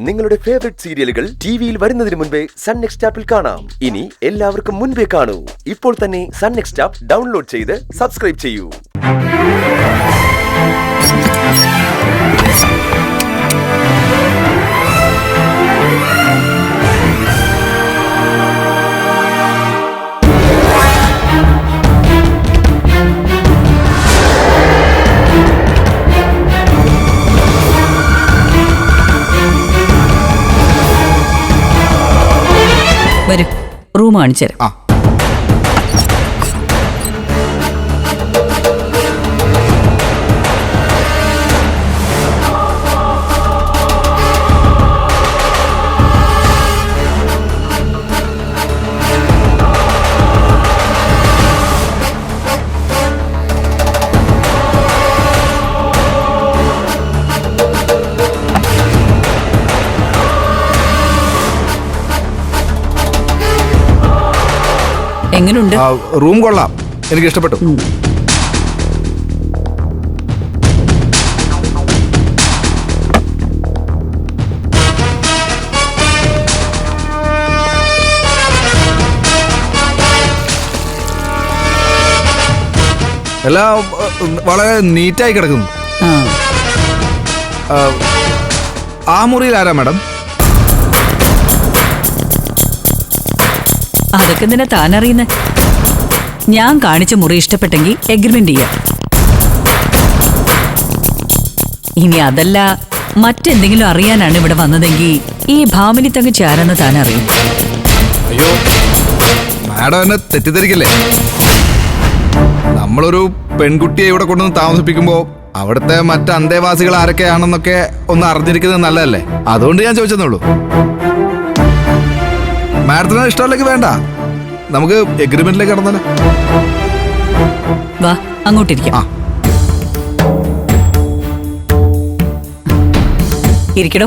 നിങ്ങളുടെ ഫേവറേറ്റ് സീരിയലുകൾ ടിവിയിൽ വരുന്നതിന് മുൻപേ സൺ നെക്സ്റ്റ് ആപ്പിൽ കാണാം. ഇനി എല്ലാവർക്കും മുൻപേ കാണൂ. ഇപ്പോൾ തന്നെ സൺ നെക്സ്റ്റ് ആപ്പ് ഡൗൺലോഡ് ചെയ്ത് സബ്സ്ക്രൈബ് ചെയ്യൂ. വരൂ, റൂം കാണിച്ചു തരാം. എങ്ങനെയുണ്ട്? റൂം കൊള്ളാം, എനിക്ക് ഇഷ്ടപ്പെട്ടു. എല്ലാം വളരെ നീറ്റായി കിടക്കുന്നു. ആ മുറിയിൽ ആരാ മാഡം? അതൊക്കെ എന്തിനാ താൻ അറിയുന്നേ? ഞാൻ കാണിച്ച മുറി ഇഷ്ടപ്പെട്ടെങ്കിൽ എഗ്രിമെന്റ് ചെയ്യാം. ഇനി അതല്ല മറ്റെന്തെങ്കിലും അറിയാനാണ് ഇവിടെ വന്നതെങ്കിൽ ഈ ഭാമിനി തങ്കച്ചി ആരെന്ന് താൻ അറിയും. അയ്യോ മാഡം എന്നെ തെറ്റിദ്ധരിക്കല്ലേ. നമ്മളൊരു പെൺകുട്ടിയെ ഇവിടെ കൊണ്ടുവന്ന് താമസിപ്പിക്കുമ്പോ അവിടുത്തെ മറ്റ് അന്തേവാസികൾ ആരൊക്കെയാണെന്നൊക്കെ ഒന്ന് അറിഞ്ഞിരിക്കുന്നത് നല്ലതല്ലേ? അതുകൊണ്ട് ഞാൻ ചോദിച്ചെന്നുള്ളൂ. മാഡത്തിന് ഇഷ്ടമല്ലെങ്കിൽ വേണ്ട, നമുക്ക് എഗ്രിമെന്റിലേക്ക് കടന്നാലോ? വാ, അങ്ങോട്ടിരിക്കാം. ഇരിക്കണോ?